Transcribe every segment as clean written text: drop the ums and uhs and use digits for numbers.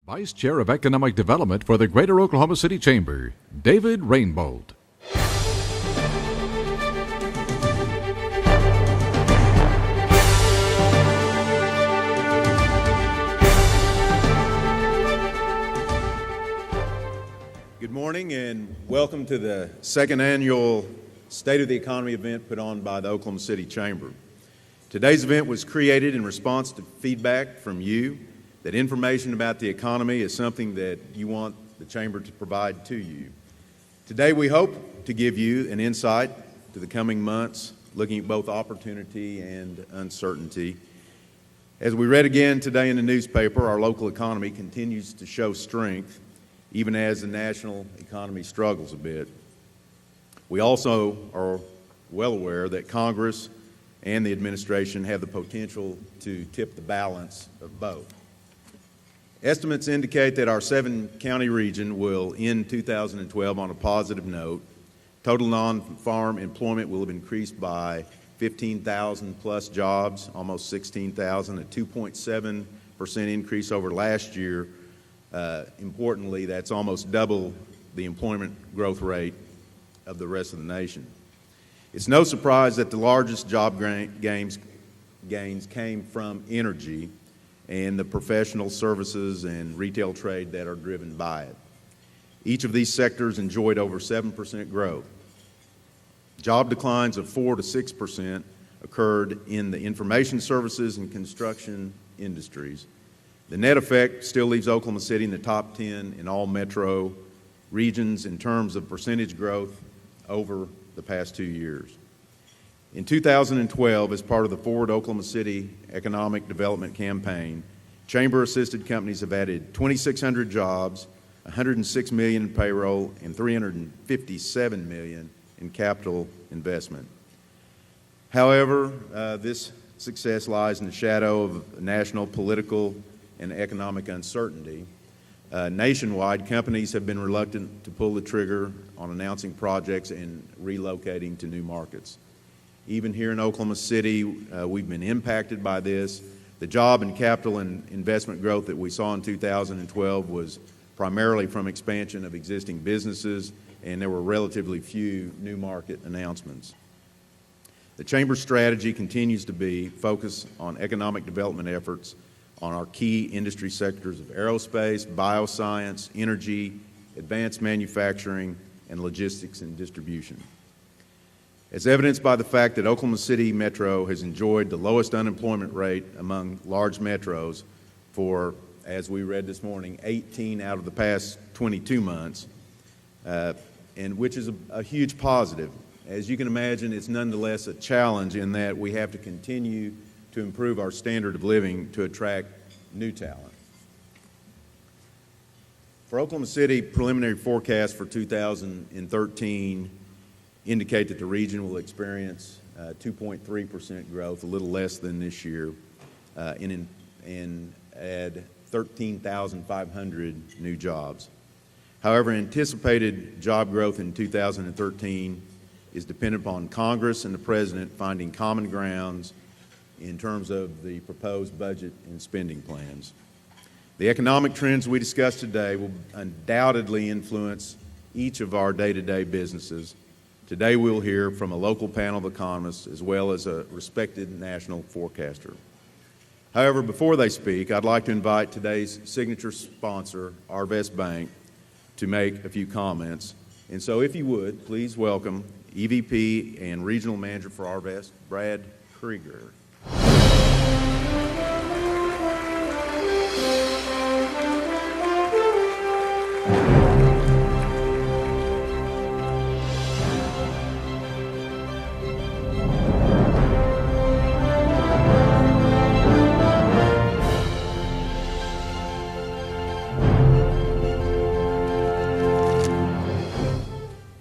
Vice Chair of Economic Development for the Greater Oklahoma City Chamber, David Rainbolt. Good morning and welcome to the second annual State of the Economy event put on by the Oklahoma City Chamber. Today's event was created in response to feedback from you that information about the economy is something that you want the Chamber to provide to you. Today we hope to give you an insight to the coming months, looking at both opportunity and uncertainty. As we read again today in the newspaper, our local economy continues to show strength, even as the national economy struggles a bit. We also are well aware that Congress and the administration have the potential to tip the balance of both. Estimates indicate that our 7-county region will end 2012 on a positive note. Total non-farm employment will have increased by 15,000 plus jobs, almost 16,000, a 2.7% increase over last year. Importantly, that's almost double the employment growth rate of the rest of the nation. It's no surprise that the largest job gains came from energy and the professional services and retail trade that are driven by it. Each of these sectors enjoyed over 7% growth. Job declines of 4 to 6% occurred in the information services and construction industries. The net effect still leaves Oklahoma City in the top 10 in all metro regions in terms of percentage growth over the past 2 years. In 2012, as part of the Forward Oklahoma City Economic Development Campaign, Chamber-assisted companies have added 2,600 jobs, $106 million in payroll, and $357 million in capital investment. However, this success lies in the shadow of national political and economic uncertainty. Nationwide, companies have been reluctant to pull the trigger on announcing projects and relocating to new markets. Even here in Oklahoma City, we've been impacted by this. The job and capital and investment growth that we saw in 2012 was primarily from expansion of existing businesses, and there were relatively few new market announcements. The Chamber's strategy continues to be focused on economic development efforts on our key industry sectors of aerospace, bioscience, energy, advanced manufacturing, and logistics and distribution. As evidenced by the fact that Oklahoma City Metro has enjoyed the lowest unemployment rate among large metros for, as we read this morning, 18 out of the past 22 months, and which is a huge positive. As you can imagine, it's nonetheless a challenge in that we have to continue to improve our standard of living to attract new talent. For Oklahoma City, preliminary forecasts for 2013 indicate that the region will experience 2.3% growth, a little less than this year, and add 13,500 new jobs. However, anticipated job growth in 2013 is dependent upon Congress and the President finding common grounds in terms of the proposed budget and spending plans. The economic trends we discussed today will undoubtedly influence each of our day-to-day businesses. Today we'll hear from a local panel of economists as well as a respected national forecaster. However, before they speak, I'd like to invite today's signature sponsor, Arvest Bank, to make a few comments. And so if you would, please welcome EVP and Regional Manager for Arvest, Brad Krieger.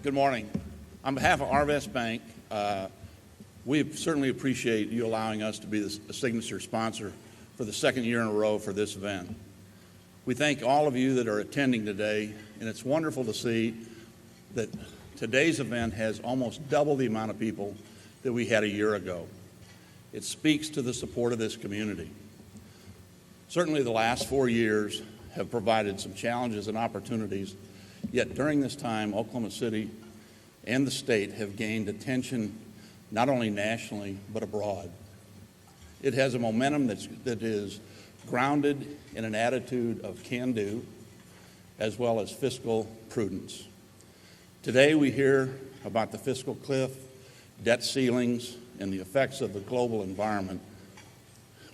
Good morning. On behalf of Arvest Bank, we certainly appreciate you allowing us to be the signature sponsor for the second year in a row for this event. We thank all of you that are attending today, and it's wonderful to see that today's event has almost double the amount of people that we had a year ago. It speaks to the support of this community. Certainly the last 4 years have provided some challenges and opportunities, yet during this time, Oklahoma City and the state have gained attention not only nationally but abroad. It has a momentum that is grounded in an attitude of can-do as well as fiscal prudence. Today we hear about the fiscal cliff, debt ceilings, and the effects of the global environment,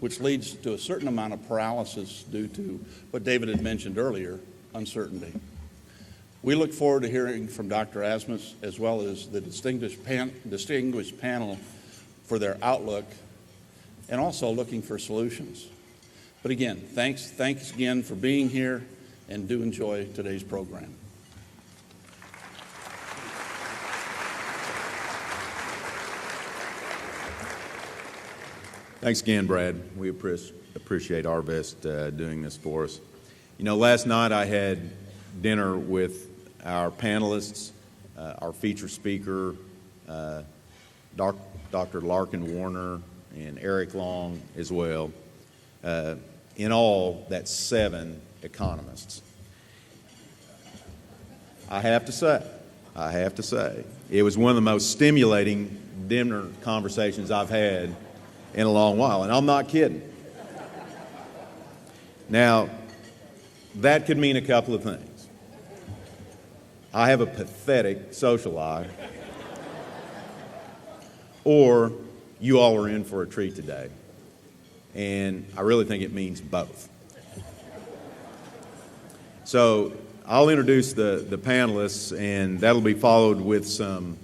which leads to a certain amount of paralysis due to what David had mentioned earlier, uncertainty. We look forward to hearing from Dr. Asmus as well as the distinguished panel for their outlook and also looking for solutions. But again, thanks again for being here, and do enjoy today's program. Thanks again, Brad. We appreciate Arvest doing this for us. You know, last night I had dinner with our panelists, our feature speaker, Dr. Larkin Warner, and Eric Long as well. In all, that's 7 economists. I have to say, it was one of the most stimulating dinner conversations I've had in a long while, and I'm not kidding. Now, that could mean a couple of things. I have a pathetic social life, or you all are in for a treat today, and I really think it means both. So I'll introduce the panelists, and that'll be followed with some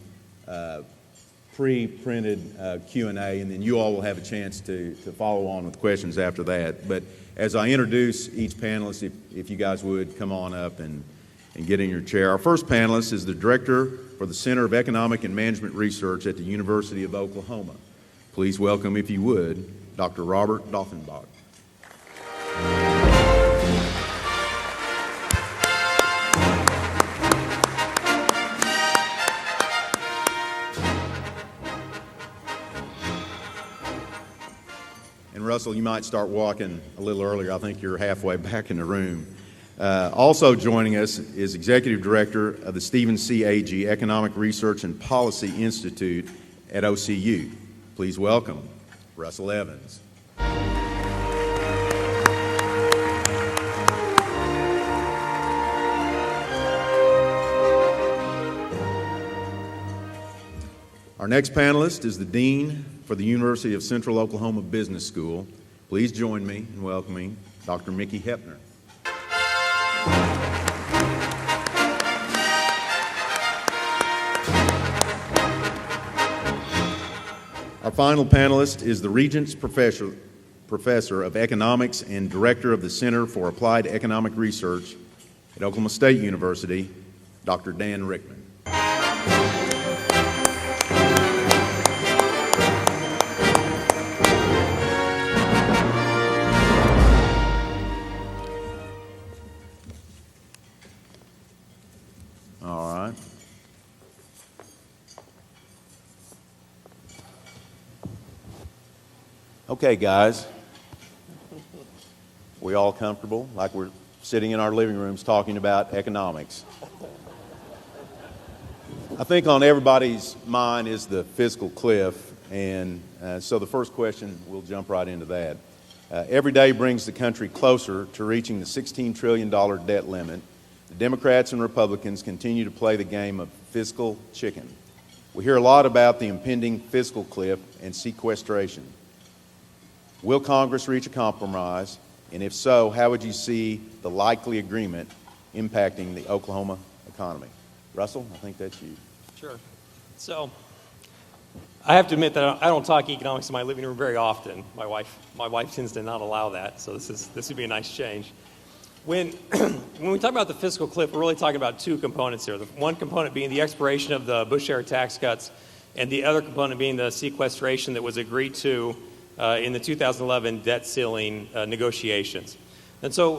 pre-printed Q&A, and then you all will have a chance to follow on with questions after that. But as I introduce each panelist, if you guys would come on up and get in your chair. Our first panelist is the Director for the Center of Economic and Management Research at the University of Oklahoma. Please welcome, if you would, Dr. Robert Doffenbach. And Russell, you might start walking a little earlier. I think you're halfway back in the room. Also joining us is Executive Director of the Stephen C. Agee Economic Research and Policy Institute at OCU. Please welcome Russell Evans. Our next panelist is the Dean for the University of Central Oklahoma Business School. Please join me in welcoming Dr. Mickey Hepner. Our final panelist is the Regents Professor of Economics and Director of the Center for Applied Economic Research at Oklahoma State University, Dr. Dan Rickman. All right. Okay, guys. We all comfortable? Like we're sitting in our living rooms talking about economics. I think on everybody's mind is the fiscal cliff, and so the first question, we'll jump right into that. Every day brings the country closer to reaching the $16 trillion debt limit. The Democrats and Republicans continue to play the game of fiscal chicken. We hear a lot about the impending fiscal cliff and sequestration. Will Congress reach a compromise? And if so, how would you see the likely agreement impacting the Oklahoma economy? Russell, I think that's you. Sure. So I have to admit that I don't talk economics in my living room very often. My wife tends to not allow that, so this would be a nice change. When we talk about the fiscal cliff, we're really talking about 2 components here. The one component being the expiration of the Bush-era tax cuts, and the other component being the sequestration that was agreed to in the 2011 debt ceiling negotiations. And so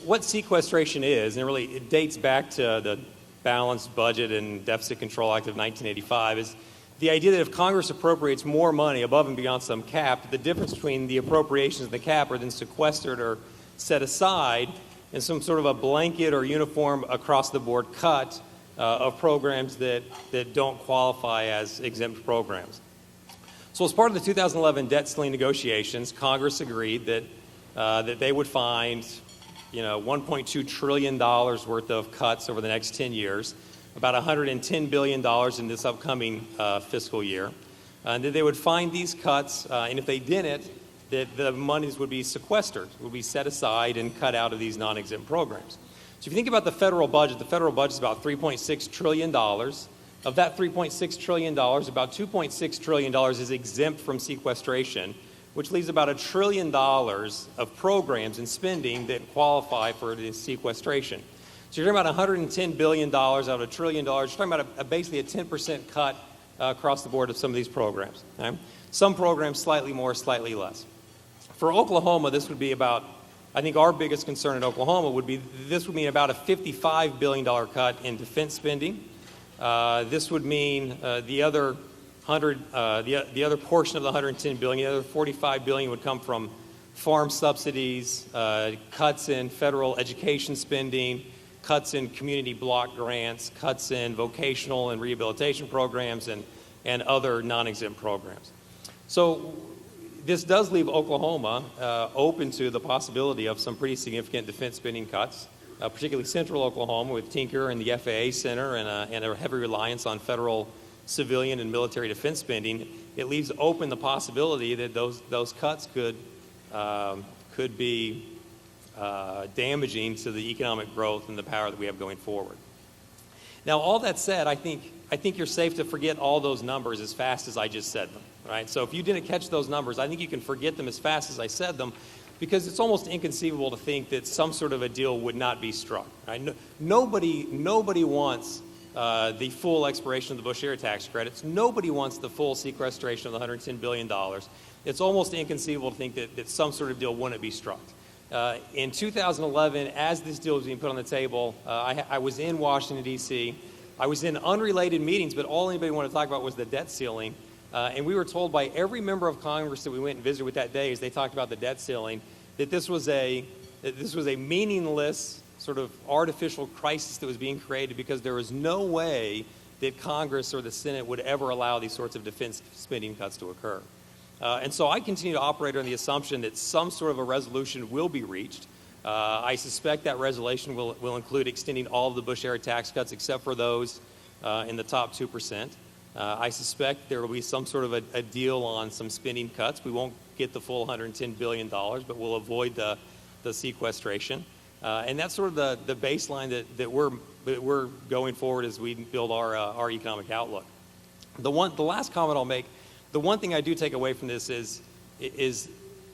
what sequestration is, and really it dates back to the Balanced Budget and Deficit Control Act of 1985, is the idea that if Congress appropriates more money above and beyond some cap, the difference between the appropriations and the cap are then sequestered or set aside, and some sort of a blanket or uniform across-the-board cut of programs that don't qualify as exempt programs. So as part of the 2011 debt ceiling negotiations, Congress agreed that they would find $1.2 trillion worth of cuts over the next 10 years, about $110 billion in this upcoming fiscal year. And that they would find these cuts, and if they didn't, that the monies would be sequestered, would be set aside and cut out of these non-exempt programs. So if you think about the federal budget is about $3.6 trillion. Of that $3.6 trillion, about $2.6 trillion is exempt from sequestration, which leaves about $1 trillion of programs and spending that qualify for the sequestration. So you're talking about $110 billion out of $1 trillion. You're talking about basically a 10% cut across the board of some of these programs. Okay? Some programs slightly more, slightly less. For Oklahoma, this would be about, I think our biggest concern in Oklahoma would be, this would mean about a $55 billion cut in defense spending. This would mean the other portion of the $110 billion, the other $45 billion would come from farm subsidies, cuts in federal education spending, cuts in community block grants, cuts in vocational and rehabilitation programs, and other non-exempt programs. So this does leave Oklahoma open to the possibility of some pretty significant defense spending cuts, particularly central Oklahoma with Tinker and the FAA Center and a heavy reliance on federal civilian and military defense spending. It leaves open the possibility that those cuts could be damaging to the economic growth and the power that we have going forward. Now, all that said, I think you're safe to forget all those numbers as fast as I just said them. Right? So if you didn't catch those numbers, I think you can forget them as fast as I said them, because it's almost inconceivable to think that some sort of a deal would not be struck. Right? Nobody wants the full expiration of the Bush-era tax credits. Nobody wants the full sequestration of the $110 billion. It's almost inconceivable to think that some sort of deal wouldn't be struck. In 2011, as this deal was being put on the table, I was in Washington, D.C. I was in unrelated meetings, but all anybody wanted to talk about was the debt ceiling. And we were told by every member of Congress that we went and visited with that day, as they talked about the debt ceiling, that this was a meaningless sort of artificial crisis that was being created because there was no way that Congress or the Senate would ever allow these sorts of defense spending cuts to occur. And so I continue to operate on the assumption that some sort of a resolution will be reached. I suspect that resolution will include extending all of the Bush-era tax cuts except for those in the top 2%. I suspect there will be some sort of a deal on some spending cuts. We won't get the full $110 billion, but we'll avoid the sequestration. And that's sort of the baseline that we're going forward as we build our economic outlook. The last comment I'll make, the one thing I do take away from this is it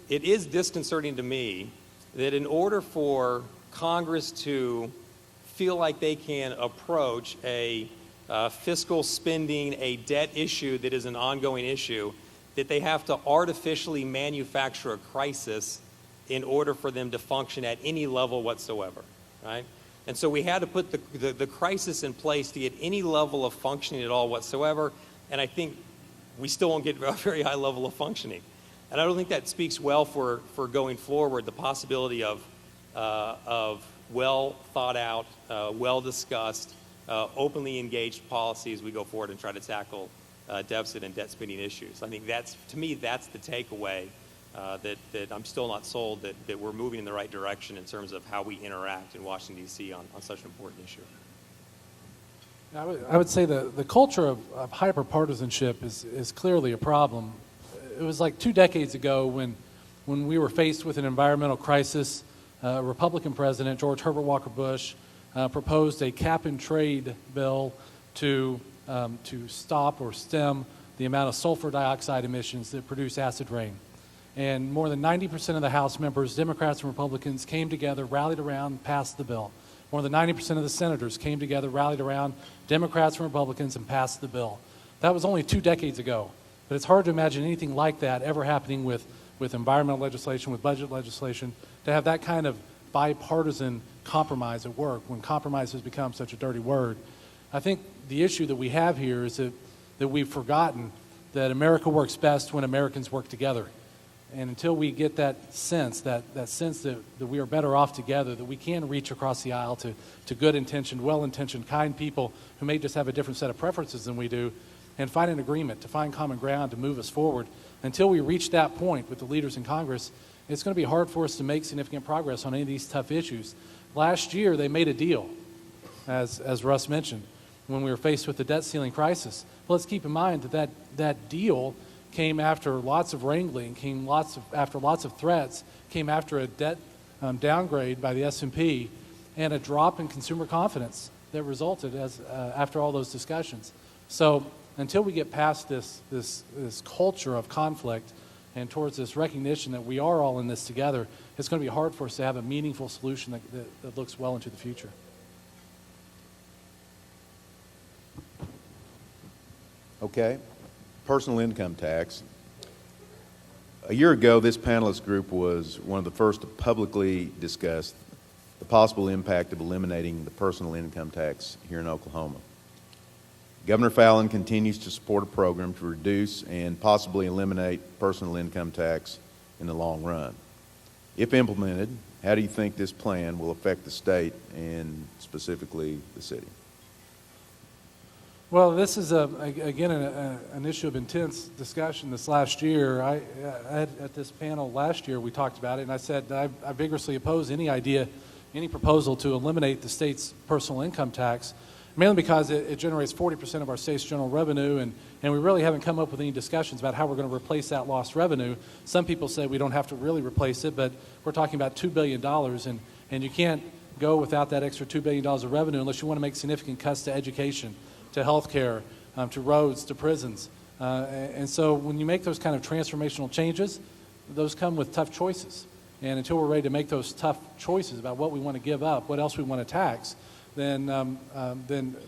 is disconcerting to me that in order for Congress to feel like they can approach a fiscal spending, a debt issue that is an ongoing issue, that they have to artificially manufacture a crisis in order for them to function at any level whatsoever, right? And so we had to put the crisis in place to get any level of functioning at all whatsoever, and I think we still won't get a very high level of functioning. And I don't think that speaks well for going forward, the possibility of well thought out, well discussed, openly engaged policy as we go forward and try to tackle deficit and debt spending issues. I think that's the takeaway that I'm still not sold that we're moving in the right direction in terms of how we interact in Washington, D.C. on such an important issue. I would say the culture of hyper-partisanship is clearly a problem. It was like 2 decades ago when we were faced with an environmental crisis. Republican President George Herbert Walker Bush proposed a cap-and-trade bill to stop or stem the amount of sulfur dioxide emissions that produce acid rain. And more than 90% of the House members, Democrats and Republicans, came together, rallied around, passed the bill. More than 90% of the senators came together, rallied around, Democrats and Republicans, and passed the bill. That was only 2 decades ago. But it's hard to imagine anything like that ever happening with environmental legislation, with budget legislation, to have that kind of bipartisan compromise at work when compromise has become such a dirty word. I think the issue that we have here is that we've forgotten that America works best when Americans work together. And until we get that sense that we are better off together, that we can reach across the aisle to good-intentioned, well-intentioned, kind people who may just have a different set of preferences than we do, and find an agreement, to find common ground, to move us forward. Until we reach that point with the leaders in Congress, it's going to be hard for us to make significant progress on any of these tough issues. Last year, they made a deal, as Russ mentioned, when we were faced with the debt ceiling crisis. But let's keep in mind that deal came after lots of wrangling, after lots of threats, came after a debt downgrade by the S&P, and a drop in consumer confidence that resulted after all those discussions. So until we get past this culture of conflict and towards this recognition that we are all in this together, it's going to be hard for us to have a meaningful solution that looks well into the future. Okay. Personal income tax. A year ago, this panelist group was one of the first to publicly discuss the possible impact of eliminating the personal income tax here in Oklahoma. Governor Fallin continues to support a program to reduce and possibly eliminate personal income tax in the long run. If implemented, how do you think this plan will affect the state and specifically the city? Well, this is, again, an issue of intense discussion this last year. At this panel last year, we talked about it, and I said that I vigorously oppose any proposal to eliminate the state's personal income tax, mainly because it generates 40% of our state's general revenue, and we really haven't come up with any discussions about how we're going to replace that lost revenue. Some people say we don't have to really replace it, but we're talking about $2 billion, and you can't go without that extra $2 billion of revenue unless you want to make significant cuts to education, to health care, to roads, to prisons. And so when you make those kind of transformational changes, those come with tough choices. And until we're ready to make those tough choices about what we want to give up, what else we want to tax, then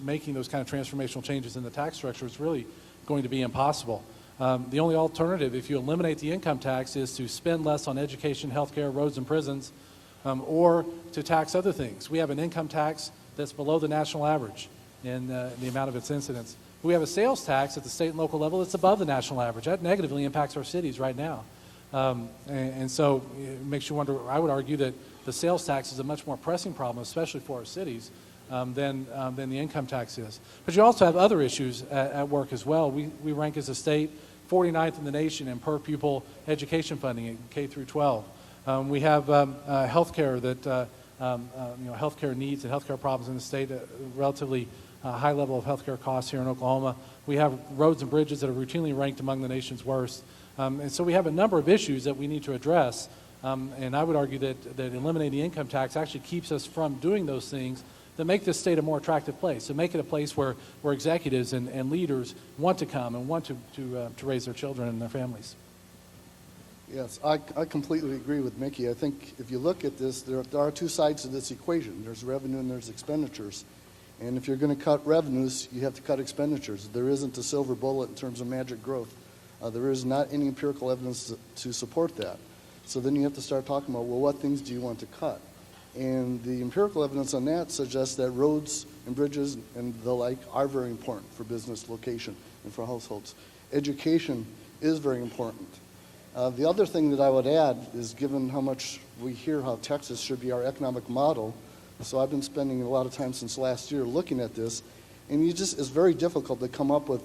making those kind of transformational changes in the tax structure is really going to be impossible. The only alternative, if you eliminate the income tax, is to spend less on education, health care, roads, and prisons, or to tax other things. We have an income tax that's below the national average in the amount of its incidence. We have a sales tax at the state and local level that's above the national average. That negatively impacts our cities right now. And so it makes you wonder, I would argue that the sales tax is a much more pressing problem, especially for our cities, than the income tax is. But you also have other issues at work as well. We rank as a state 49th in the nation in per pupil education funding in K through 12. We have health care that, healthcare needs and healthcare problems in the state, relatively high level of healthcare costs here in Oklahoma. We have roads and bridges that are routinely ranked among the nation's worst. And so we have a number of issues that we need to address. And I would argue that eliminating the income tax actually keeps us from doing those things that make this state a more attractive place, to make it a place where executives and leaders want to come and want to raise their children and their families. Yes, I completely agree with Mickey. I think if you look at this, there are two sides to this equation. There's revenue and there's expenditures. And if you're going to cut revenues, you have to cut expenditures. There isn't a silver bullet in terms of magic growth. There is not any empirical evidence to support that. So then you have to start talking about, well, what things do you want to cut? And the empirical evidence on that suggests that roads and bridges and the like are very important for business location and for households. Education is very important. The other thing that I would add is, given how much we hear how Texas should be our economic model, so I've been spending a lot of time since last year looking at this, and it's very difficult to come up with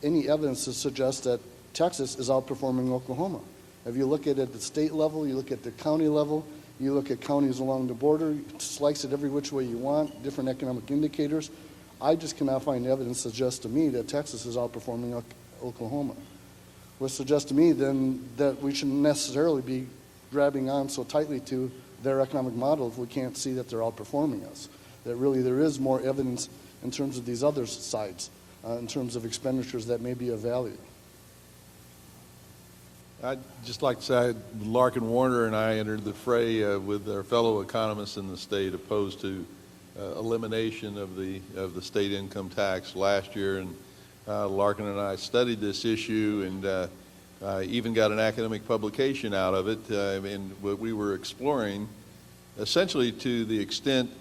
any evidence to suggest that Texas is outperforming Oklahoma. If you look at it at the state level, you look at the county level, you look at counties along the border, you slice it every which way you want, different economic indicators. I just cannot find evidence that suggests to me that Texas is outperforming Oklahoma. Which suggests to me then that we shouldn't necessarily be grabbing on so tightly to their economic model if we can't see that they're outperforming us. That really there is more evidence in terms of these other sides, in terms of expenditures that may be of value. I'd just like to say Larkin Warner and I entered the fray with our fellow economists in the state opposed to elimination of the state income tax last year, and Larkin and I studied this issue and even got an academic publication out of it, and what we were exploring essentially to the extent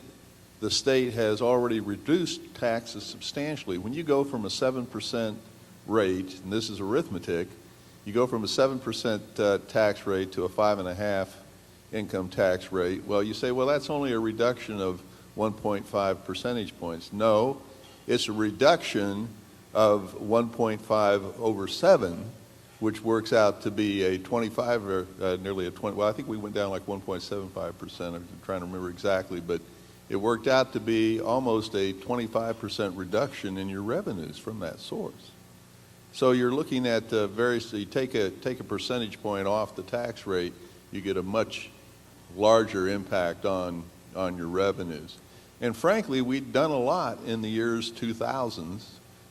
the state has already reduced taxes substantially. When you go from a 7% rate, and this is arithmetic, You go from a 7% tax rate to a 5.5% income tax rate. Well, you say, well, that's only a reduction of 1.5 percentage points. No, it's a reduction of 1.5 over 7, which works out to be a 25 or nearly a 20. Well, I think we went down like 1.75%. I'm trying to remember exactly, but it worked out to be almost a 25% reduction in your revenues from that source. So you're looking at so you take a percentage point off the tax rate, you get a much larger impact on your revenues. And frankly, we'd done a lot in the years 2000s,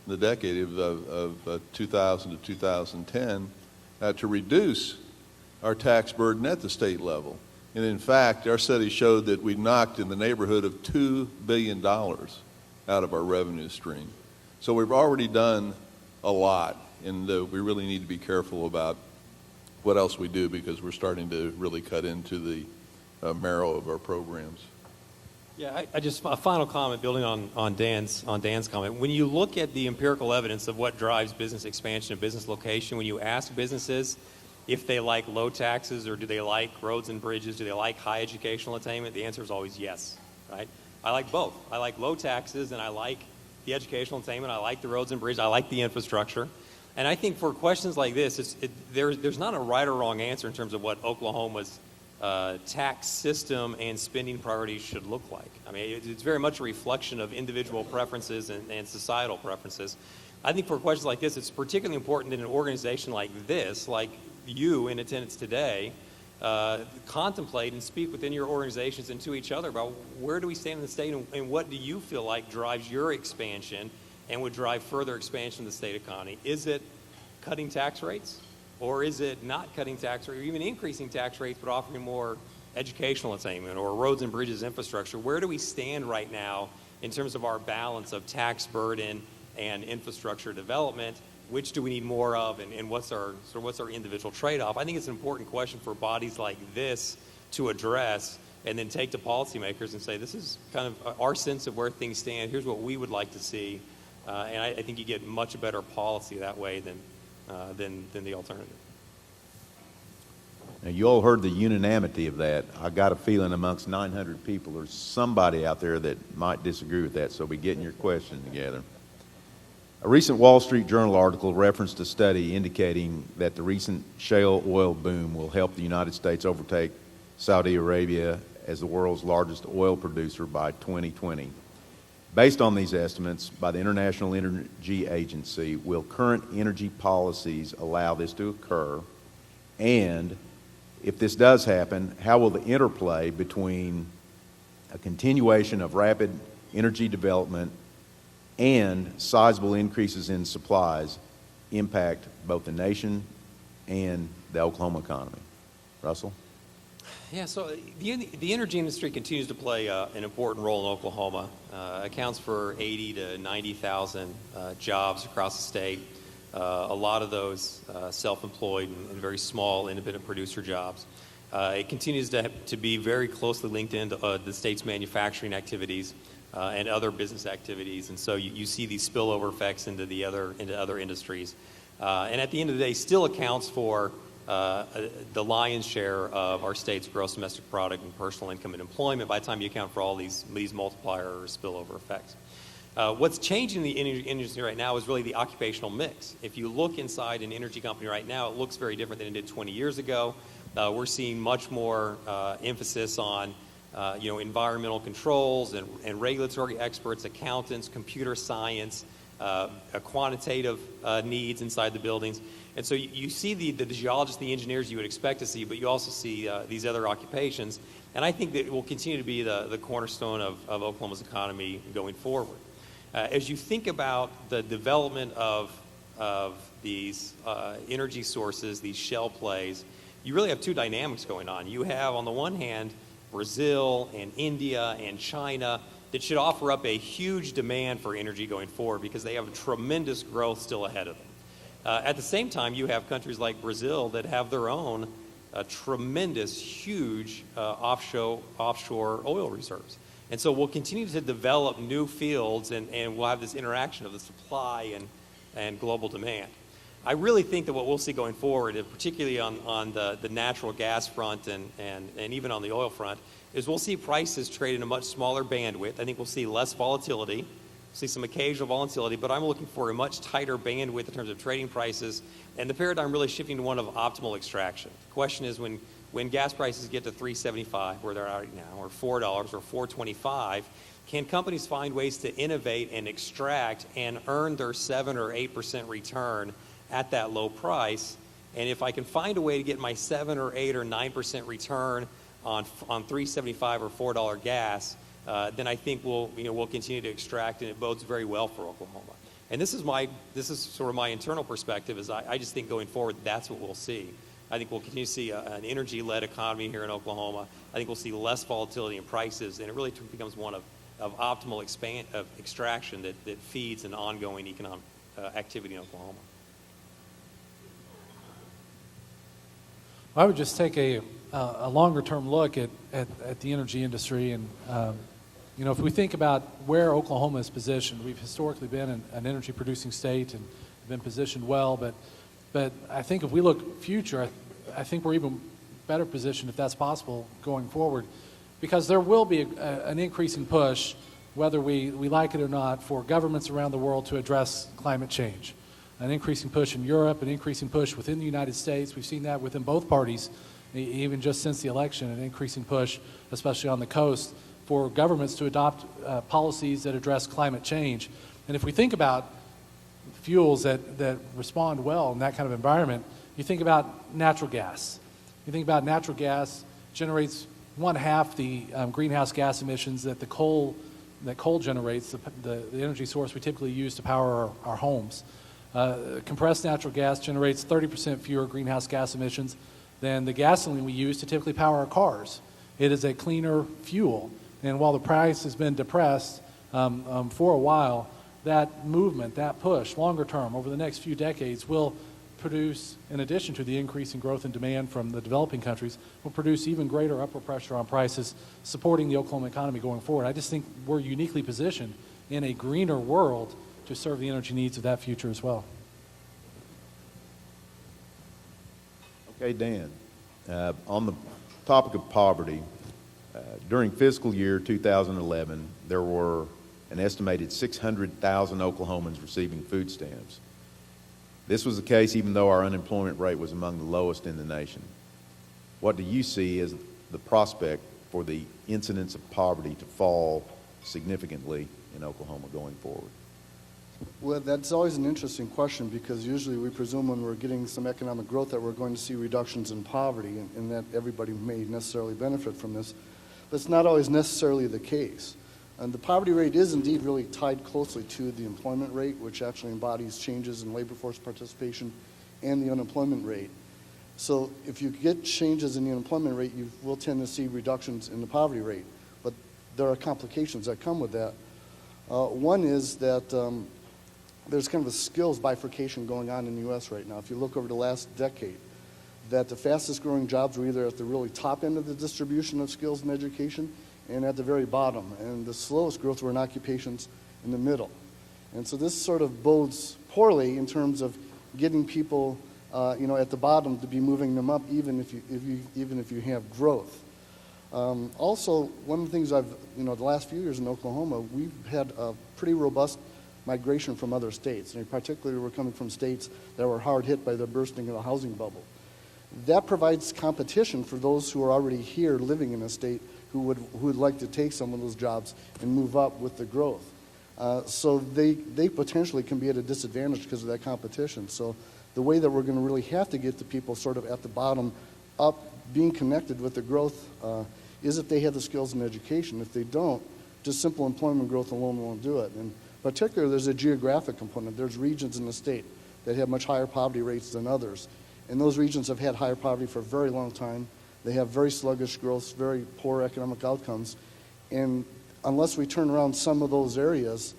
the decade of 2000 to 2010, to reduce our tax burden at the state level. And in fact, our study showed that we knocked in the neighborhood of $2 billion out of our revenue stream. So we've already done a lot, and we really need to be careful about what else we do, because we're starting to really cut into the marrow of our programs. Yeah, I just a final comment, building on Dan's comment. When you look at the empirical evidence of what drives business expansion and business location, when you ask businesses if they like low taxes or do they like roads and bridges, do they like high educational attainment, the answer is always yes, right? I like both. I like low taxes and I like the educational attainment. I like the roads and bridges. I like the infrastructure. And I think for questions like this, there's not a right or wrong answer in terms of what Oklahoma's tax system and spending priorities should look like. I mean, it's very much a reflection of individual preferences and societal preferences. I think for questions like this, it's particularly important that an organization like this, like you in attendance today, contemplate and speak within your organizations and to each other about where do we stand in the state and what do you feel like drives your expansion and would drive further expansion of the state economy. Is it cutting tax rates? Or is it not cutting tax rates or even increasing tax rates but offering more educational attainment or roads and bridges infrastructure? Where do we stand right now in terms of our balance of tax burden and infrastructure development? Which do we need more of, and what's our individual trade-off? I think it's an important question for bodies like this to address and then take to policymakers and say, this is kind of our sense of where things stand. Here's what we would like to see. And I think you get much better policy that way than the alternative. Now, you all heard the unanimity of that. I got a feeling amongst 900 people there's somebody out there that might disagree with that, so be getting your question together. A recent Wall Street Journal article referenced a study indicating that the recent shale oil boom will help the United States overtake Saudi Arabia as the world's largest oil producer by 2020. Based on these estimates by the International Energy Agency, will current energy policies allow this to occur? And if this does happen, how will the interplay between a continuation of rapid energy development and sizable increases in supplies impact both the nation and the Oklahoma economy? Russell? Yeah, so the energy industry continues to play an important role in Oklahoma. Accounts for 80 to 90,000 jobs across the state. A lot of those self-employed and very small independent producer jobs. It continues to be very closely linked into the state's manufacturing activities and other business activities, and so you see these spillover effects into other industries. And at the end of the day, still accounts for the lion's share of our state's gross domestic product and personal income and employment by the time you account for all these multiplier or spillover effects. What's changing in the energy industry right now is really the occupational mix. If you look inside an energy company right now, it looks very different than it did 20 years ago. We're seeing much more emphasis on environmental controls and regulatory experts, accountants, computer science, quantitative needs inside the buildings. And so you see the geologists, the engineers you would expect to see, but you also see these other occupations. And I think that it will continue to be the cornerstone of Oklahoma's economy going forward. As you think about the development of these energy sources, these shale plays, you really have two dynamics going on. You have, on the one hand, Brazil and India and China that should offer up a huge demand for energy going forward because they have tremendous growth still ahead of them. At the same time, you have countries like Brazil that have their own tremendous, huge offshore oil reserves. And so we'll continue to develop new fields and we'll have this interaction of the supply and global demand. I really think that what we'll see going forward, and particularly on the natural gas front and even on the oil front, is we'll see prices trade in a much smaller bandwidth. I think we'll see less volatility, see some occasional volatility, but I'm looking for a much tighter bandwidth in terms of trading prices, and the paradigm really shifting to one of optimal extraction. The question is when gas prices get to $3.75, where they're at right now, or $4 or $4.25, can companies find ways to innovate and extract and earn their 7 or 8% return at that low price? And if I can find a way to get my 7 or 8 or 9% return on $3.75 or $4 gas, then I think we'll continue to extract, and it bodes very well for Oklahoma. And this is sort of my internal perspective. Is I just think going forward, that's what we'll see. I think we'll continue to see an energy-led economy here in Oklahoma. I think we'll see less volatility in prices, and it really becomes one of optimal extraction that feeds an ongoing economic activity in Oklahoma. I would just take a longer-term look at the energy industry, and if we think about where Oklahoma is positioned, we've historically been an energy-producing state and been positioned well. But I think if we look future, I think we're even better positioned, if that's possible, going forward, because there will be an increasing push, whether we like it or not, for governments around the world to address climate change. An increasing push in Europe, an increasing push within the United States. We've seen that within both parties, even just since the election, an increasing push, especially on the coast, for governments to adopt policies that address climate change. And if we think about fuels that respond well in that kind of environment, you think about natural gas. You think about natural gas generates 1/2 the greenhouse gas emissions that coal generates, the energy source we typically use to power our homes. Compressed natural gas generates 30% fewer greenhouse gas emissions than the gasoline we use to typically power our cars. It is a cleaner fuel. And while the price has been depressed for a while, that movement, that push, longer term, over the next few decades, will produce, in addition to the increasing growth in demand from the developing countries, will produce even greater upward pressure on prices, supporting the Oklahoma economy going forward. I just think we're uniquely positioned in a greener world to serve the energy needs of that future as well. Okay, Dan. On the topic of poverty, during fiscal year 2011, there were an estimated 600,000 Oklahomans receiving food stamps. This was the case even though our unemployment rate was among the lowest in the nation. What do you see as the prospect for the incidence of poverty to fall significantly in Oklahoma going forward? Well, that's always an interesting question, because usually we presume when we're getting some economic growth that we're going to see reductions in poverty, and that everybody may necessarily benefit from this. That's not always necessarily the case. And the poverty rate is indeed really tied closely to the employment rate, which actually embodies changes in labor force participation and the unemployment rate. So if you get changes in the unemployment rate, you will tend to see reductions in the poverty rate. But there are complications that come with that. One is that there's kind of a skills bifurcation going on in the U.S. right now. If you look over the last decade, that the fastest growing jobs were either at the really top end of the distribution of skills and education and at the very bottom. And the slowest growth were in occupations in the middle. And so this sort of bodes poorly in terms of getting people at the bottom to be moving them up, even if you have growth. Also, one of the things the last few years in Oklahoma, we've had a pretty robust migration from other states. And particularly, we're coming from states that were hard hit by the bursting of the housing bubble. That provides competition for those who are already here living in a state who would like to take some of those jobs and move up with the growth. So they potentially can be at a disadvantage because of that competition. So the way that we're going to really have to get the people sort of at the bottom up, being connected with the growth, is if they have the skills and education. If they don't, just simple employment growth alone won't do it. And particularly, there's a geographic component. There's regions in the state that have much higher poverty rates than others. And those regions have had higher poverty for a very long time. They have very sluggish growth, very poor economic outcomes. And unless we turn around some of those areas,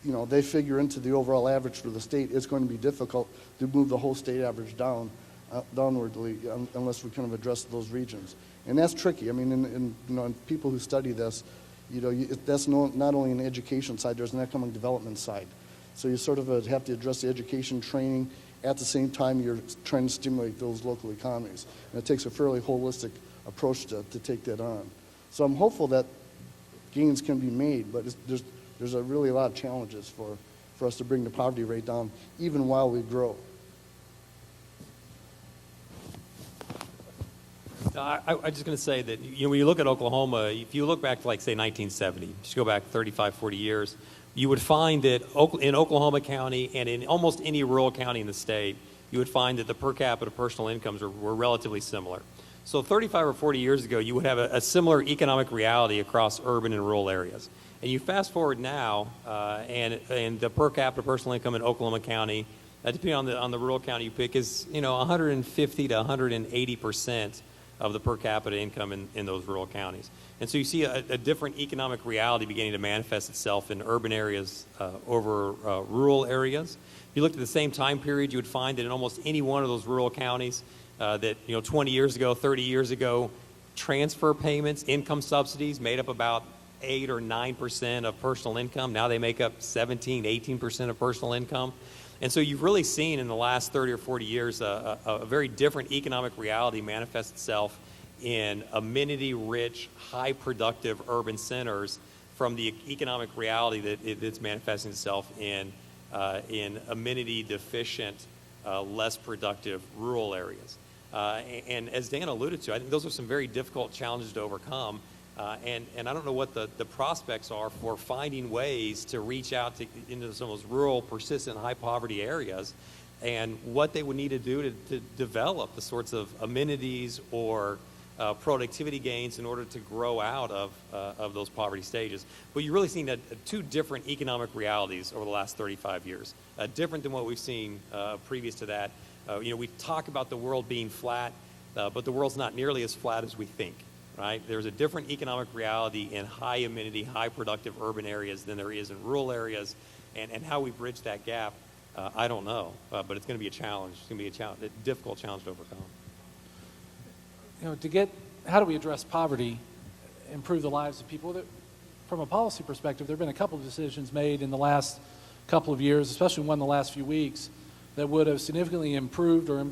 they figure into the overall average for the state. It's going to be difficult to move the whole state average downwardly unless we kind of address those regions. And that's tricky. I mean, and people who study this, that's not only an education side, there's an economic development side. So you sort of have to address the education, training, at the same time you're trying to stimulate those local economies. And it takes a fairly holistic approach to take that on. So I'm hopeful that gains can be made, but there's a really lot of challenges for us to bring the poverty rate down, even while we grow. I'm just going to say that when you look at Oklahoma, if you look back to, like, say, 1970, just go back 35, 40 years, you would find that in Oklahoma County and in almost any rural county in the state, you would find that the per capita personal incomes were relatively similar. So 35 or 40 years ago, you would have a similar economic reality across urban and rural areas. And you fast forward now, and the per capita personal income in Oklahoma County, depending on the rural county you pick, is 150 to 180% of the per capita income in those rural counties. And so you see a different economic reality beginning to manifest itself in urban areas over rural areas. If you looked at the same time period, you would find that in almost any one of those rural counties that 20 years ago, 30 years ago, transfer payments, income subsidies made up about 8 or 9% of personal income. Now they make up 17, 18% of personal income. And so you've really seen in the last 30 or 40 years a very different economic reality manifest itself in amenity-rich, high-productive urban centers from the economic reality that it's manifesting itself in amenity-deficient, less productive rural areas. And as Dan alluded to, I think those are some very difficult challenges to overcome. And I don't know what the prospects are for finding ways to reach out into some of those rural, persistent, high-poverty areas, and what they would need to do to develop the sorts of amenities or productivity gains in order to grow out of those poverty stages. But you've really seen two different economic realities over the last 35 years, different than what we've seen previous to that. We talk about the world being flat, but the world's not nearly as flat as we think. Right? There's a different economic reality in high amenity, high productive urban areas than there is in rural areas, and how we bridge that gap, I don't know, but it's going to be a challenge. It's going to be a difficult challenge to overcome. How do we address poverty, improve the lives of people? From a policy perspective, there have been a couple of decisions made in the last couple of years, especially one in the last few weeks, that would have significantly improved or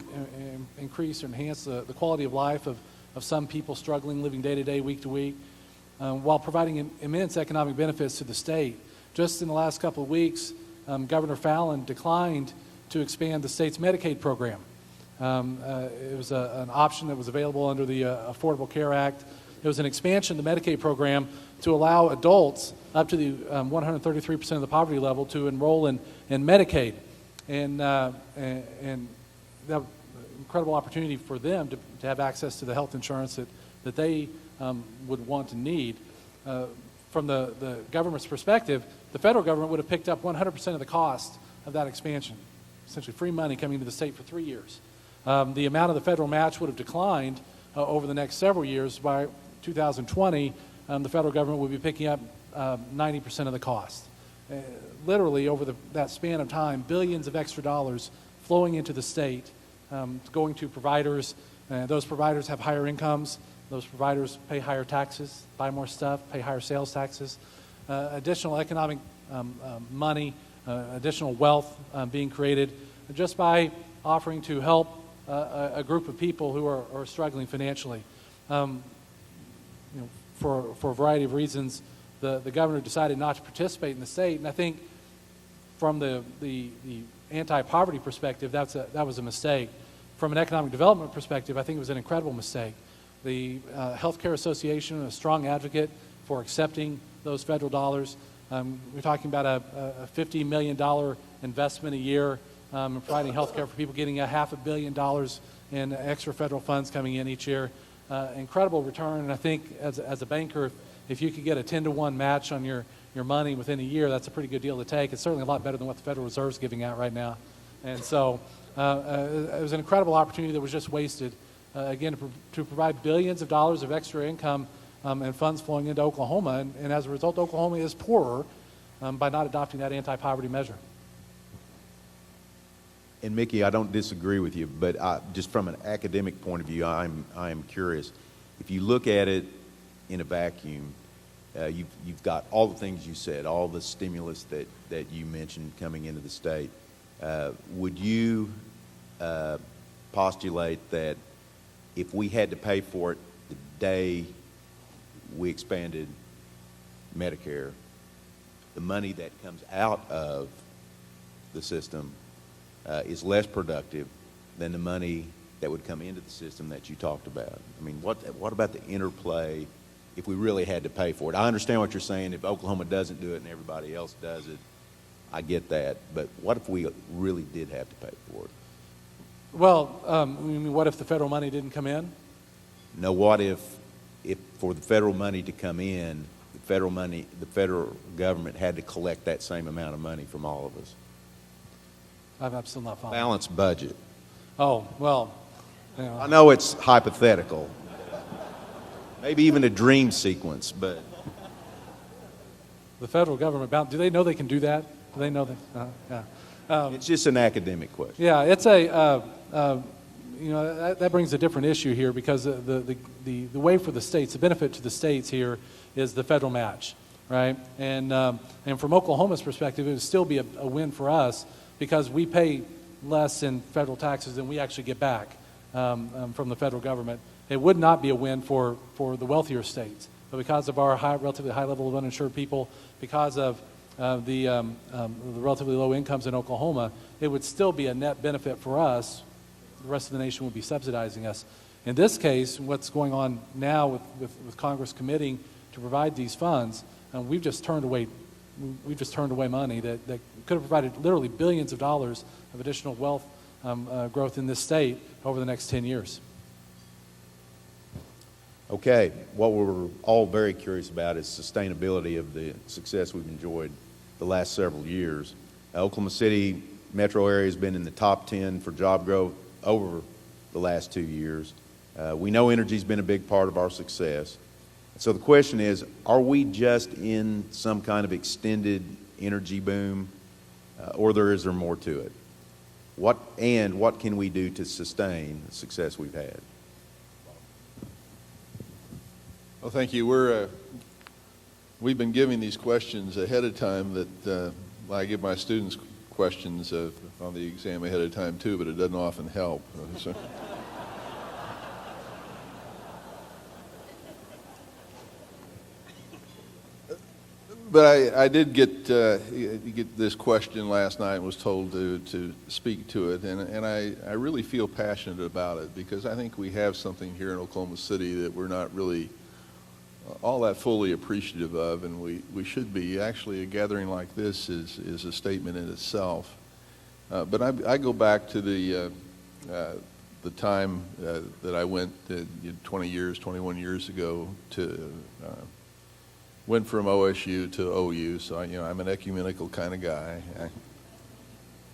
increased or enhanced the quality of life of some people struggling, living day to day, week to week, while providing immense economic benefits to the state. Just in the last couple of weeks, Governor Fallin declined to expand the state's Medicaid program. It was an option that was available under the Affordable Care Act. It was an expansion of the Medicaid program to allow adults up to the 133% of the poverty level to enroll in Medicaid. And that incredible opportunity for them to have access to the health insurance that they would want and need. From the government's perspective, the federal government would have picked up 100% of the cost of that expansion, essentially free money coming to the state for 3 years. The amount of the federal match would have declined over the next several years. By 2020, the federal government would be picking up 90% of the cost. Literally, over that span of time, billions of extra dollars flowing into the state, going to providers. Those providers have higher incomes. Those providers pay higher taxes, buy more stuff, pay higher sales taxes. Additional economic money, additional wealth being created just by offering to help a group of people who are struggling financially. For a variety of reasons, the governor decided not to participate in the state, and I think from the anti-poverty perspective, that was a mistake. From an economic development perspective, I think it was an incredible mistake. The Healthcare Association, a strong advocate for accepting those federal dollars. We're talking about a $50 million investment a year in providing health care for people, getting $500 million in extra federal funds coming in each year. Incredible return, and I think as a banker, if you could get a 10-to-1 match on your money within a year, that's a pretty good deal to take. It's certainly a lot better than what the Federal Reserve is giving out right now. And so it was an incredible opportunity that was just wasted, again, to provide billions of dollars of extra income and funds flowing into Oklahoma. And as a result, Oklahoma is poorer by not adopting that anti-poverty measure. And Mickey, I don't disagree with you, but just from an academic point of view, I am curious. If you look at it in a vacuum, you've got all the things you said, all the stimulus that you mentioned coming into the state. Would you postulate that if we had to pay for it the day we expanded Medicare, the money that comes out of the system is less productive than the money that would come into the system that you talked about? I mean, what about the interplay if we really had to pay for it? I understand what you're saying. If Oklahoma doesn't do it and everybody else does it, I get that. But what if we really did have to pay for it? Well, I mean, what if the federal money didn't come in? No, what if for the federal money to come in, the federal government had to collect that same amount of money from all of us? I'm still not following. Balanced budget. Oh, well, you know, I know it's hypothetical. Maybe even a dream sequence, but the federal government, do they know they can do that? Do they know that? Yeah. it's just an academic question. Yeah, it's that brings a different issue here because the way for the states, the benefit to the states here is the federal match, right? And from Oklahoma's perspective, it would still be a win for us because we pay less in federal taxes than we actually get back from the federal government. It would not be a win for the wealthier states, but because of our relatively high level of uninsured people, because of the relatively low incomes in Oklahoma, it would still be a net benefit for us. The rest of the nation would be subsidizing us. In this case, what's going on now with Congress committing to provide these funds, we've just turned away money that could have provided literally billions of dollars of additional wealth growth in this state over the next 10 years. Okay, what we're all very curious about is sustainability of the success we've enjoyed the last several years. Oklahoma City metro area has been in the top 10 for job growth over the last 2 years. We know energy's been a big part of our success. So the question is, are we just in some kind of extended energy boom, or is there more to it? What can we do to sustain the success we've had? Well, thank you. We've been giving these questions ahead of time that I give my students questions on the exam ahead of time too, but it doesn't often help. So. But I did get this question last night and was told to speak to it, and I really feel passionate about it because I think we have something here in Oklahoma City that we're not really all that fully appreciative of, and we should be. Actually, a gathering like this is a statement in itself. But I go back to the time that I went 21 years ago to went from OSU to OU. So I'm an ecumenical kind of guy.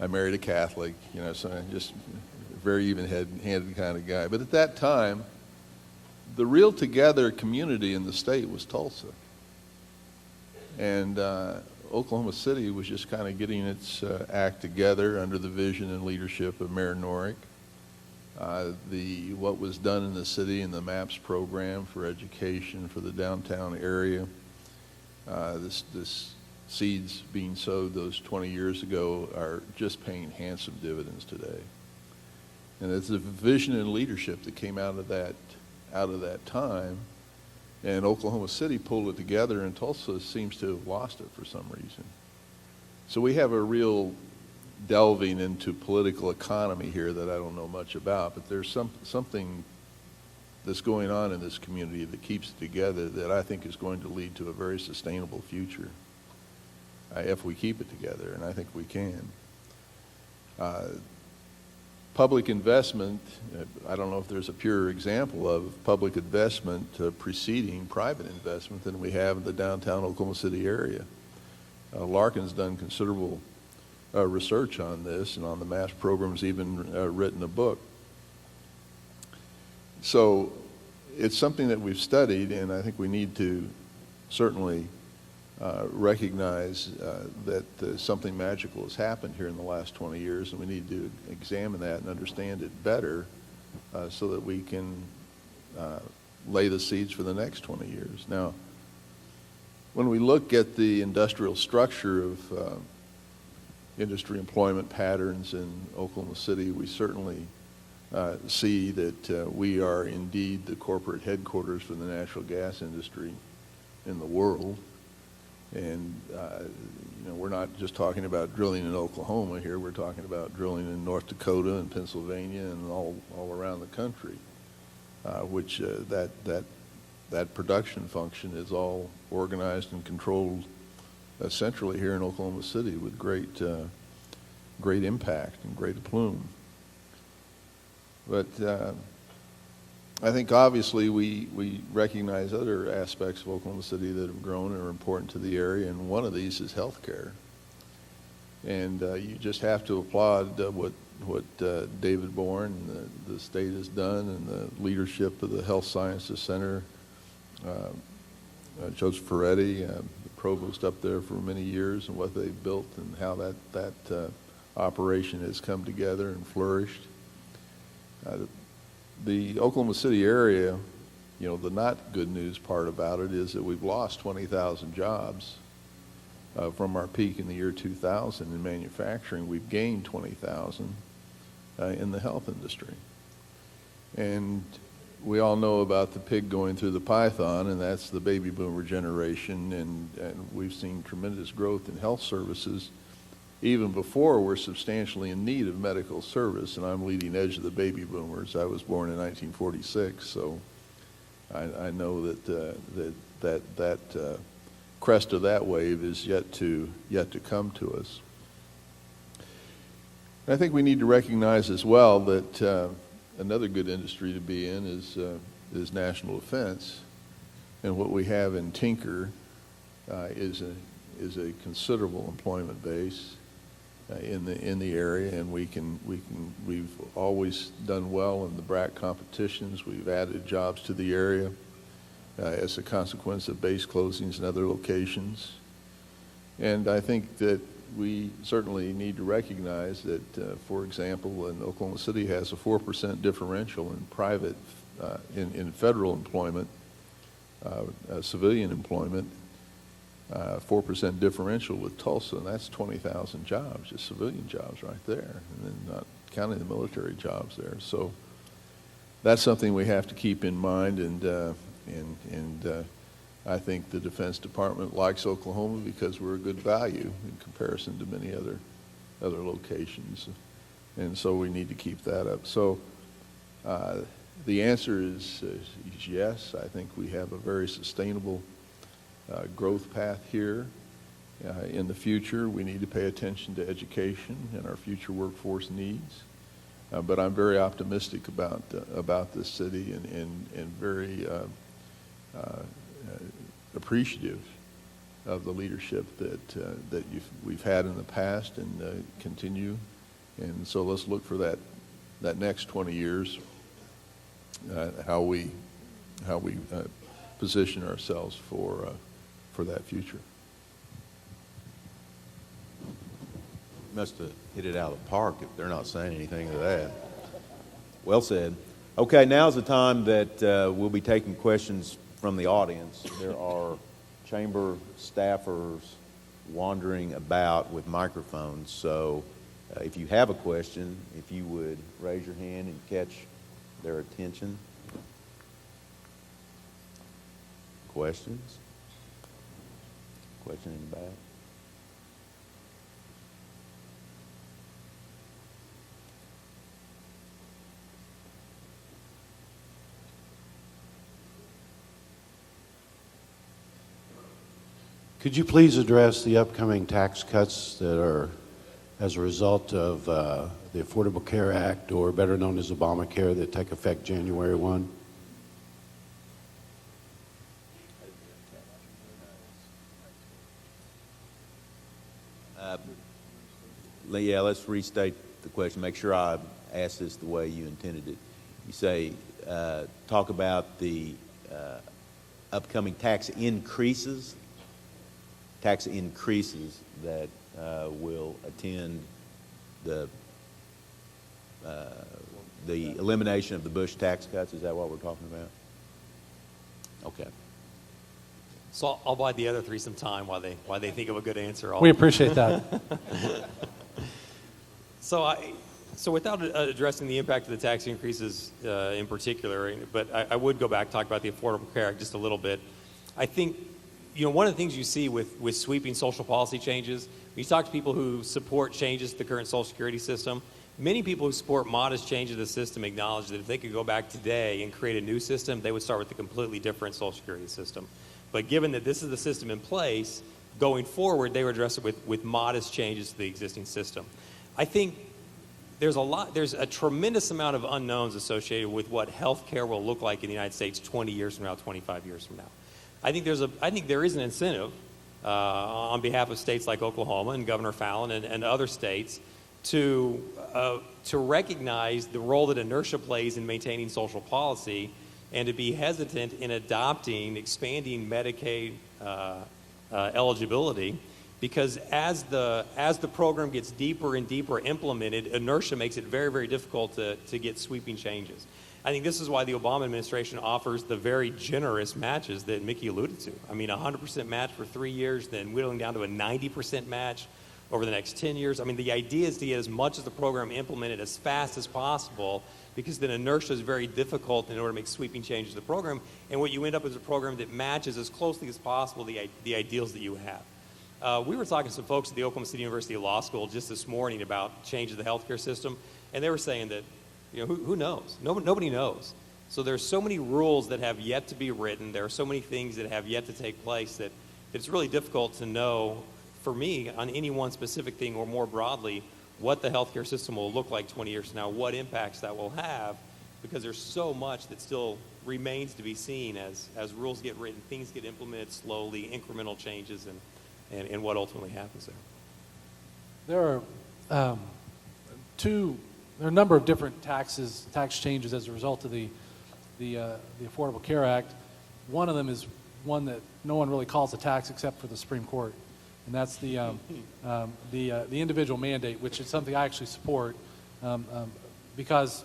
I married a Catholic, so I'm just a very even-handed kind of guy. But at that time, the real together community in the state was Tulsa. And Oklahoma City was just kind of getting its act together under the vision and leadership of Mayor Norick. What was done in the city in the MAPS program for education for the downtown area, this seeds being sowed those 20 years ago are just paying handsome dividends today. And it's the vision and leadership that came out of that time, and Oklahoma City pulled it together, and Tulsa seems to have lost it for some reason. So we have a real delving into political economy here that I don't know much about, but there's something that's going on in this community that keeps it together that I think is going to lead to a very sustainable future if we keep it together, and I think we can. Public investment, I don't know if there's a pure example of public investment preceding private investment than we have in the downtown Oklahoma City area. Larkin's done considerable research on this, and on the MAPS programs even written a book. So it's something that we've studied, and I think we need to certainly recognize that something magical has happened here in the last 20 years, and we need to examine that and understand it better so that we can lay the seeds for the next 20 years. Now, when we look at the industrial structure industry employment patterns in Oklahoma City, we certainly see that we are indeed the corporate headquarters for the natural gas industry in the world. And we're not just talking about drilling in Oklahoma here. We're talking about drilling in North Dakota and Pennsylvania and all around the country, which that production function is all organized and controlled centrally here in Oklahoma City with great impact and great aplomb. But I think obviously we recognize other aspects of Oklahoma City that have grown and are important to the area, and one of these is healthcare. And you just have to applaud what David Bourne and the state has done, and the leadership of the Health Sciences Center, Joseph Ferretti, the provost up there for many years, and what they've built and how that operation has come together and flourished. The Oklahoma City area, the not good news part about it is that we've lost 20,000 jobs from our peak in the year 2000 in manufacturing. We've gained 20,000 in the health industry. And we all know about the pig going through the python, and that's the baby boomer generation, and we've seen tremendous growth in health services even before we're substantially in need of medical service, and I'm leading edge of the baby boomers. I was born in 1946, so I know that crest of that wave is yet to come to us. And I think we need to recognize as well that another good industry to be in is national defense, and what we have in Tinker is a considerable employment base in the area, and we've always done well in the BRAC competitions. We've added jobs to the area as a consequence of base closings in other locations, and I think that we certainly need to recognize that, for example, in Oklahoma City has a 4% differential in private, in federal employment, civilian employment, 4% differential with Tulsa, and that's 20,000 jobs, just civilian jobs right there, and then not counting the military jobs there. So that's something we have to keep in mind, and I think the Defense Department likes Oklahoma because we're a good value in comparison to many other locations, and so we need to keep that up. So the answer is yes. I think we have a very sustainable growth path here. In the future, we need to pay attention to education and our future workforce needs. But I'm very optimistic about this city and very appreciative of the leadership that we've had in the past and continue. And so let's look for that next 20 years, how we position ourselves for that future. Must have hit it out of the park if they're not saying anything to that. Well said. Okay, now's the time that we'll be taking questions from the audience. There are chamber staffers wandering about with microphones, so if you have a question, if you would raise your hand and catch their attention. Questions? Question in the back? Could you please address the upcoming tax cuts that are as a result of the Affordable Care Act, or better known as Obamacare, that take effect January 1? Yeah, let's restate the question. Make sure I ask this the way you intended it. You say, talk about the upcoming tax increases that will attend the elimination of the Bush tax cuts. Is that what we're talking about? Okay. So I'll buy the other three some time while they think of a good answer. We appreciate that. So without addressing the impact of the tax increases in particular, but I would go back and talk about the Affordable Care Act just a little bit. I think, one of the things you see with sweeping social policy changes, when you talk to people who support changes to the current Social Security system, many people who support modest changes to the system acknowledge that if they could go back today and create a new system, they would start with a completely different Social Security system. But given that this is the system in place, going forward, they would address it with modest changes to the existing system. I think there's a tremendous amount of unknowns associated with what health care will look like in the United States 20 years from now, 25 years from now. I think there is an incentive on behalf of states like Oklahoma and Governor Fallon and other states to recognize the role that inertia plays in maintaining social policy and to be hesitant in expanding Medicaid eligibility, because as the program gets deeper and deeper implemented, inertia makes it very, very difficult to get sweeping changes. I think this is why the Obama administration offers the very generous matches that Mickey alluded to. I mean, 100% match for 3 years, then whittling down to a 90% match over the next 10 years. I mean, the idea is to get as much of the program implemented as fast as possible, because then inertia is very difficult in order to make sweeping changes to the program. And what you end up is a program that matches as closely as possible the ideals that you have. We were talking to some folks at the Oklahoma City University Law School just this morning about changes to the healthcare system, and they were saying that, who knows? Nobody knows. So there's so many rules that have yet to be written. There are so many things that have yet to take place that it's really difficult to know, for me, on any one specific thing or more broadly, what the healthcare system will look like 20 years from now, what impacts that will have, because there's so much that still remains to be seen as rules get written, things get implemented slowly, incremental changes, and what ultimately happens there. There are a number of different tax changes as a result of the Affordable Care Act. One of them is one that no one really calls a tax except for the Supreme Court, and that's the individual mandate, which is something I actually support because,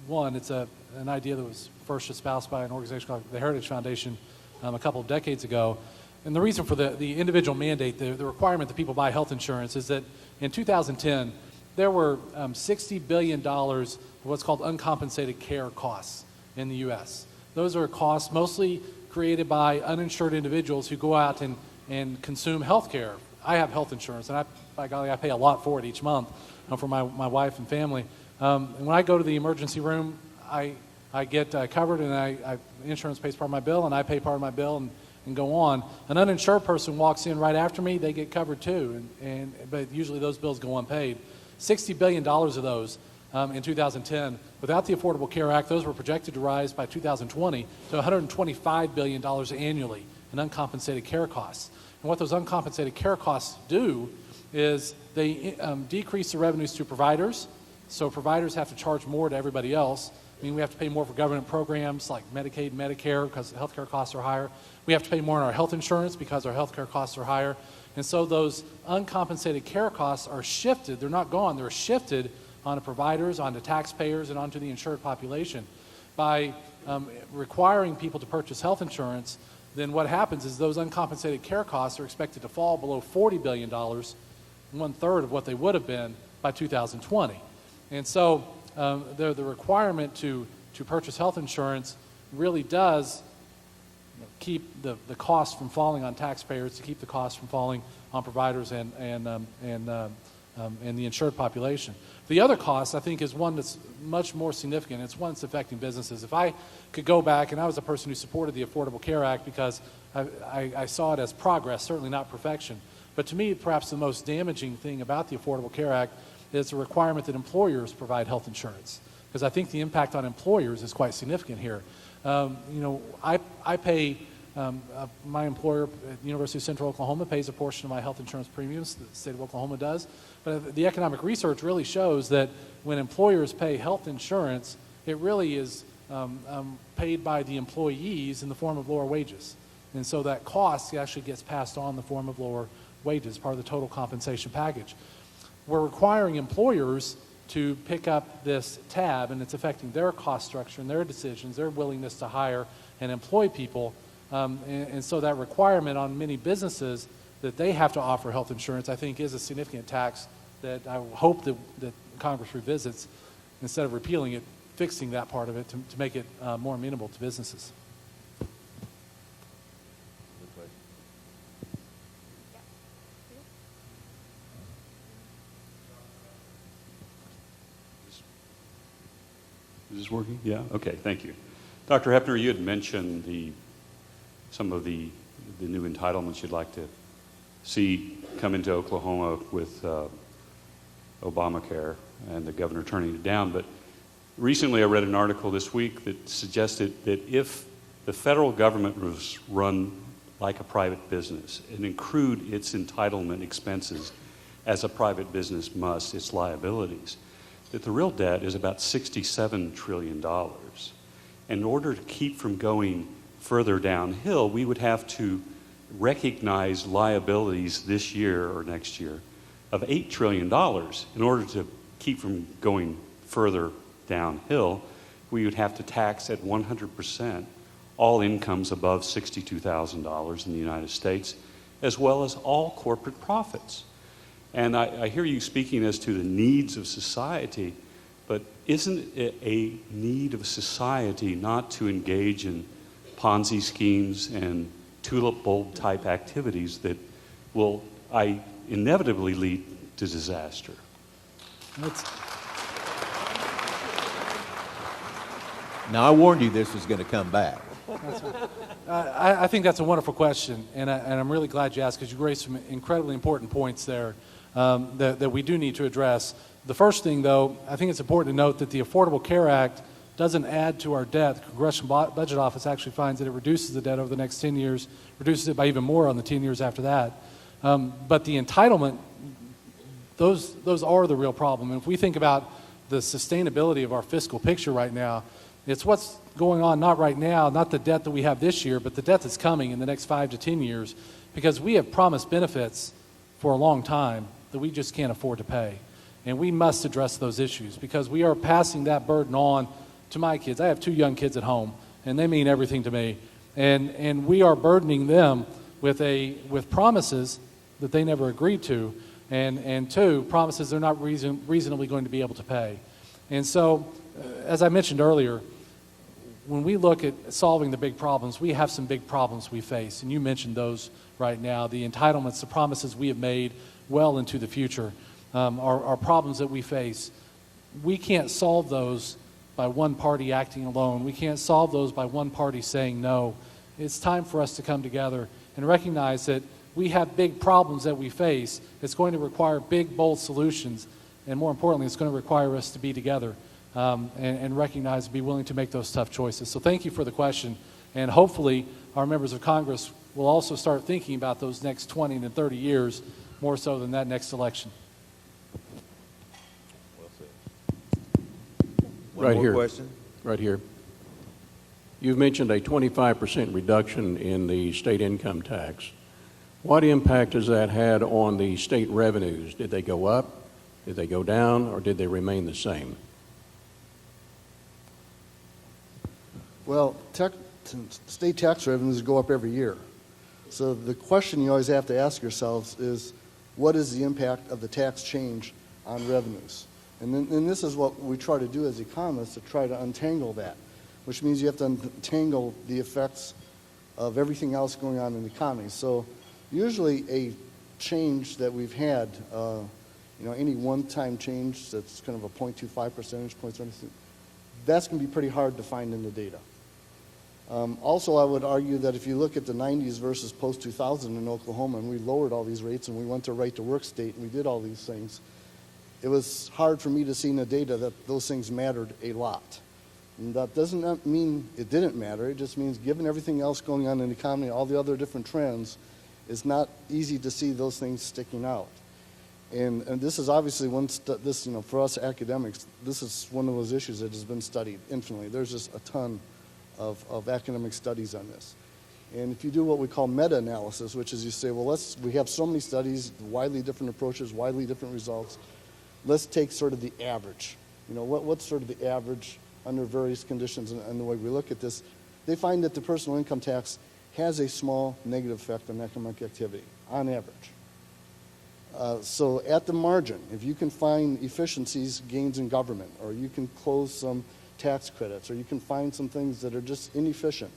one, it's an idea that was first espoused by an organization called the Heritage Foundation a couple of decades ago. And the reason for the individual mandate, the requirement that people buy health insurance, is that in 2010, there were $60 billion of what's called uncompensated care costs in the U.S. Those are costs mostly created by uninsured individuals who go out and consume health care. I have health insurance, and by golly, I pay a lot for it each month for my wife and family. And when I go to the emergency room, I get covered, and insurance pays part of my bill, and I pay part of my bill, and go on. An uninsured person walks in right after me, they get covered too, but usually those bills go unpaid. $60 billion of those in 2010. Without the Affordable Care Act, those were projected to rise by 2020 to $125 billion annually in uncompensated care costs. And what those uncompensated care costs do is they decrease the revenues to providers, so providers have to charge more to everybody else. I mean, we have to pay more for government programs like Medicaid and Medicare because the healthcare costs are higher. We have to pay more on our health insurance because our healthcare costs are higher. And so those uncompensated care costs are shifted. They're not gone. They're shifted onto providers, onto taxpayers, and onto the insured population. By requiring people to purchase health insurance, then what happens is those uncompensated care costs are expected to fall below $40 billion, 1/3 of what they would have been by 2020. And so the requirement to purchase health insurance really does keep the cost from falling on taxpayers, to keep the cost from falling on providers and the insured population. The other cost, I think, is one that's much more significant. It's one that's affecting businesses. If I could go back, and I was a person who supported the Affordable Care Act because I saw it as progress, certainly not perfection. But to me, perhaps the most damaging thing about the Affordable Care Act is the requirement that employers provide health insurance, because I think the impact on employers is quite significant here. I pay, my employer at the University of Central Oklahoma pays a portion of my health insurance premiums, the state of Oklahoma does. But the economic research really shows that when employers pay health insurance, it really is paid by the employees in the form of lower wages. And so that cost actually gets passed on in the form of lower wages, part of the total compensation package. We're requiring employers to pick up this tab, and it's affecting their cost structure and their decisions, their willingness to hire and employ people. And so that requirement on many businesses that they have to offer health insurance, I think, is a significant tax that I hope that Congress revisits, instead of repealing it, fixing that part of it to make it more amenable to businesses. Is this working? Yeah? Okay, thank you. Dr. Hepner, you had mentioned some of the new entitlements you'd like to see come into Oklahoma with Obamacare and the governor turning it down. But recently I read an article this week that suggested that if the federal government was run like a private business and accrued its entitlement expenses as a private business must, its liabilities, that the real debt is about $67 trillion. In order to keep from going further downhill, we would have to recognize liabilities this year or next year of $8 trillion. In order to keep from going further downhill, we would have to tax at 100% all incomes above $62,000 in the United States, as well as all corporate profits. And I hear you speaking as to the needs of society, but isn't it a need of society not to engage in Ponzi schemes and tulip bulb type activities that will inevitably lead to disaster? Now, I warned you this was going to come back. I think that's a wonderful question, and I'm really glad you asked, because you raised some incredibly important points there that we do need to address. The first thing, though, I think it's important to note that the Affordable Care Act doesn't add to our debt. The Congressional Budget Office actually finds that it reduces the debt over the next 10 years, reduces it by even more on the 10 years after that. But the entitlement, those are the real problem. And if we think about the sustainability of our fiscal picture right now, it's what's going on, not right now, not the debt that we have this year, but the debt that's coming in the next 5 to 10 years, because we have promised benefits for a long time that we just can't afford to pay. And we must address those issues, because we are passing that burden on to my kids. I have 2 young kids at home, and they mean everything to me. And we are burdening them with promises that they never agreed to, and 2, promises they're not reasonably going to be able to pay. And so, as I mentioned earlier, when we look at solving the big problems, we have some big problems we face, and you mentioned those right now. The entitlements, the promises we have made well into the future, are problems that we face. We can't solve those by one party acting alone. We can't solve those by one party saying no. It's time for us to come together and recognize that we have big problems that we face. It's going to require big, bold solutions, and more importantly, it's going to require us to be together and recognize and be willing to make those tough choices. So thank you for the question, and hopefully our members of Congress will also start thinking about those next 20 and 30 years more so than that next election. One Right more here. question? Right here. You've mentioned a 25% reduction in the state income tax. What impact has that had on the state revenues? Did they go up, did they go down, or did they remain the same? Well, state tax revenues go up every year. So the question you always have to ask yourselves is, what is the impact of the tax change on revenues? And this is what we try to do as economists, to try to untangle that, which means you have to untangle the effects of everything else going on in the economy. So usually a change that we've had, any one-time change that's kind of a 0.25 percentage points or anything, that's going to be pretty hard to find in the data. Also, I would argue that if you look at the 90s versus post-2000 in Oklahoma, and we lowered all these rates and we went to right-to-work state and we did all these things, it was hard for me to see in the data that those things mattered a lot. And that doesn't mean it didn't matter. It just means given everything else going on in the economy, all the other different trends, it's not easy to see those things sticking out. And this is obviously for us academics, this is one of those issues that has been studied infinitely. There's just a ton of academic studies on this. And if you do what we call meta-analysis, which is you say, well, we have so many studies, widely different approaches, widely different results. Let's take sort of the average. What's sort of the average under various conditions, and the way we look at this, they find that the personal income tax has a small negative effect on economic activity, on average. So at the margin, if you can find efficiencies, gains in government, or you can close some tax credits, or you can find some things that are just inefficient,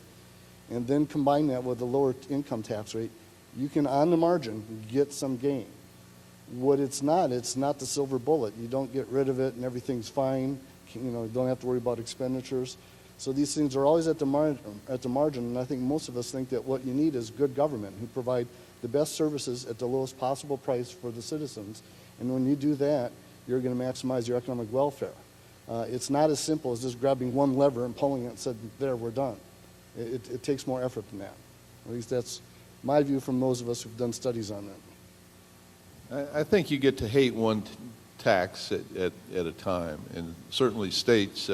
and then combine that with a lower income tax rate, you can, on the margin, get some gain. What it's not the silver bullet. You don't get rid of it and everything's fine. You don't have to worry about expenditures. So these things are always at the margin, and I think most of us think that what you need is good government who provide the best services at the lowest possible price for the citizens. And when you do that, you're going to maximize your economic welfare. It's not as simple as just grabbing one lever and pulling it and said, there, we're done. It takes more effort than that. At least that's my view from those of us who've done studies on that. I think you get to hate one tax at a time, and certainly states,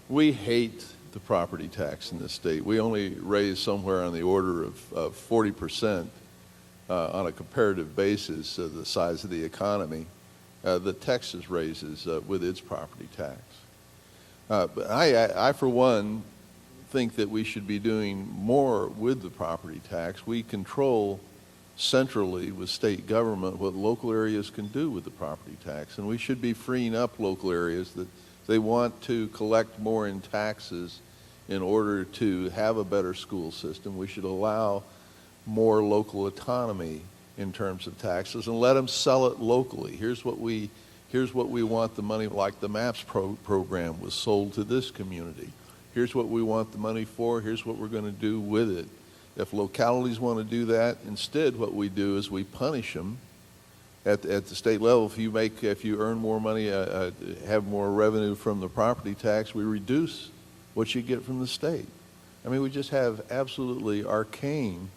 we hate the property tax in this state. We only raise somewhere on the order of 40% on a comparative basis the size of the economy that Texas raises with its property tax. But I, for one, think that we should be doing more with the property tax. We control centrally with state government what local areas can do with the property tax, and we should be freeing up local areas that they want to collect more in taxes in order to have a better school system. We should allow more local autonomy in terms of taxes and let them sell it locally. Here's what we want the money, like the MAPS program was sold to this community. Here's what we want the money for. Here's what we're going to do with it. If localities want to do that, instead what we do is we punish them at the state level. If you earn more money, have more revenue from the property tax, we reduce what you get from the state. I mean, we just have absolutely arcane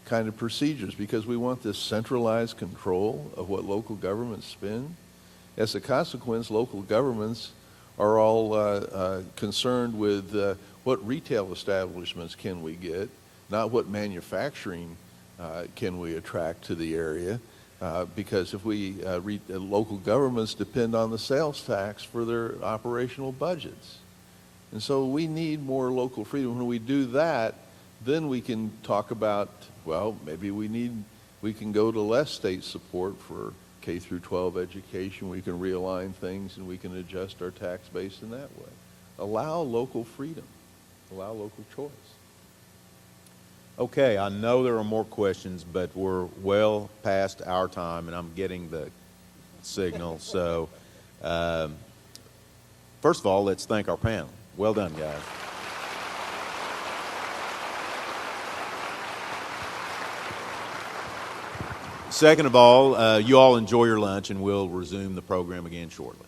kind of procedures because we want this centralized control of what local governments spend. As a consequence, local governments are all concerned with what retail establishments can we get, not what manufacturing can we attract to the area, because if local governments depend on the sales tax for their operational budgets. And so we need more local freedom. When we do that, then we can talk about, well, maybe we can go to less state support for K through 12 education. We can realign things and we can adjust our tax base in that way. Allow local freedom. Allow local choice. Okay, I know there are more questions, but we're well past our time, and I'm getting the signal. So, first of all, let's thank our panel. Well done, guys. Second of all, you all enjoy your lunch, and we'll resume the program again shortly.